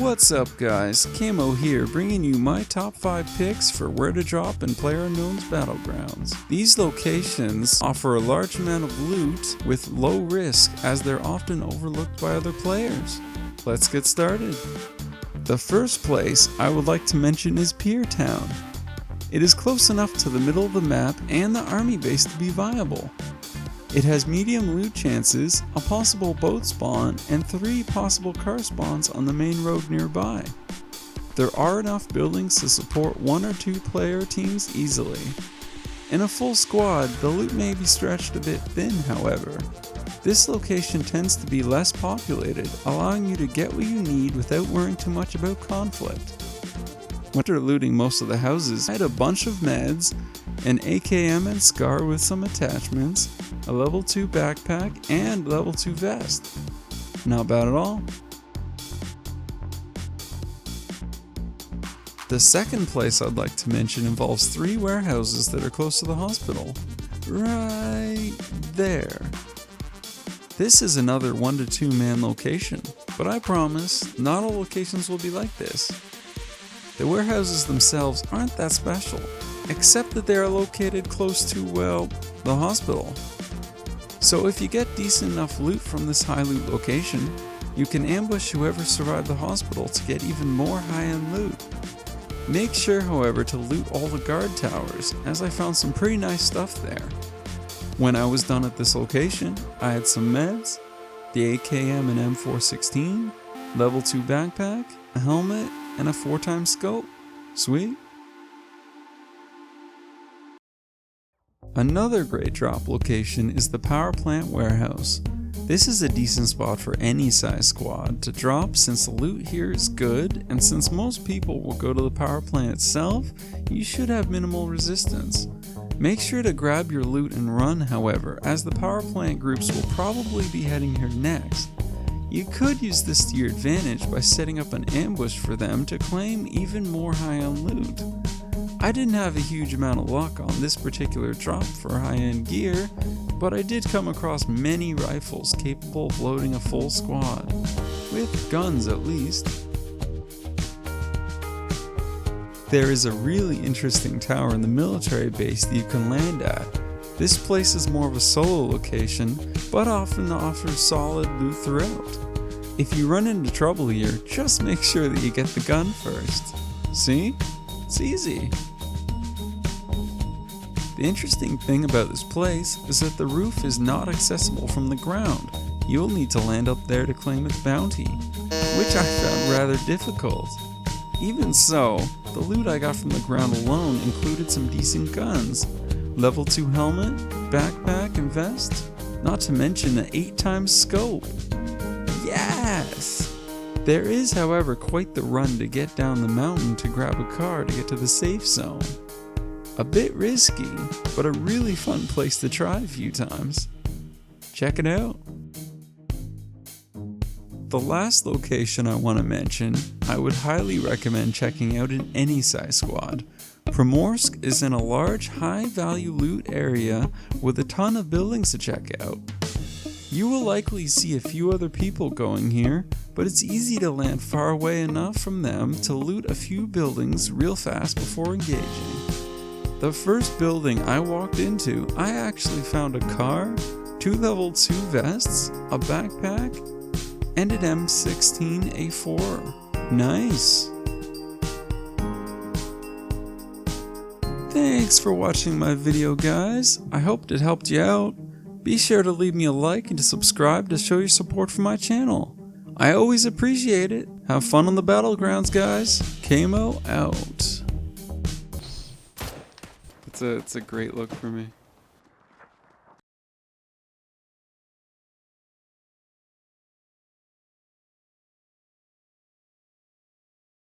What's up guys, Camo here, bringing you my top 5 picks for where to drop in PlayerUnknown's Battlegrounds. These locations offer a large amount of loot with low risk as they're often overlooked by other players. Let's get started. The first place I would like to mention is Pier Town. It is close enough to the middle of the map and the army base to be viable. It has medium loot chances, a possible boat spawn, and 3 possible car spawns on the main road nearby. There are enough buildings to support 1 or 2 player teams easily. In a full squad, the loot may be stretched a bit thin, however. This location tends to be less populated, allowing you to get what you need without worrying too much about conflict. After looting most of the houses, I had a bunch of meds, an AKM and SCAR with some attachments, a level 2 backpack, and level 2 vest. Not bad at all. The second place I'd like to mention involves 3 warehouses that are close to the hospital. Right there. This is another 1 to 2 man location, but I promise, not all locations will be like this. The warehouses themselves aren't that special, except that they are located close to, well, the hospital. So if you get decent enough loot from this high loot location, you can ambush whoever survived the hospital to get even more high-end loot. Make sure, however, to loot all the guard towers, as I found some pretty nice stuff there. When I was done at this location, I had some meds, the AKM and M416, level 2 backpack, a helmet, and a 4x scope. Sweet. Another great drop location is the power plant warehouse. This is a decent spot for any size squad to drop since the loot here is good, and since most people will go to the power plant itself, you should have minimal resistance. Make sure to grab your loot and run, however, as the power plant groups will probably be heading here next. You could use this to your advantage by setting up an ambush for them to claim even more high-end loot. I didn't have a huge amount of luck on this particular drop for high-end gear, but I did come across many rifles capable of loading a full squad, with guns at least. There is a really interesting tower in the military base that you can land at. This place is more of a solo location, but often offers solid loot throughout. If you run into trouble here, just make sure that you get the gun first. See? It's easy. The interesting thing about this place is that the roof is not accessible from the ground. You'll need to land up there to claim its bounty, which I found rather difficult. Even so, the loot I got from the ground alone included some decent guns, level 2 helmet, backpack, and vest, not to mention an 8x scope. Yes! There is, however, quite the run to get down the mountain to grab a car to get to the safe zone. A bit risky, but a really fun place to try a few times. Check it out. The last location I want to mention, I would highly recommend checking out in any size squad. Primorsky is in a large, high-value loot area with a ton of buildings to check out. You will likely see a few other people going here, but it's easy to land far away enough from them to loot a few buildings real fast before engaging. The first building I walked into, I actually found a car, 2 level 2 vests, a backpack, and an M16A4. Nice! Thanks for watching my video, guys. I hope it helped you out. Be sure to leave me a like and to subscribe to show your support for my channel. I always appreciate it. Have fun on the battlegrounds, guys. Camo out. It's a great look for me.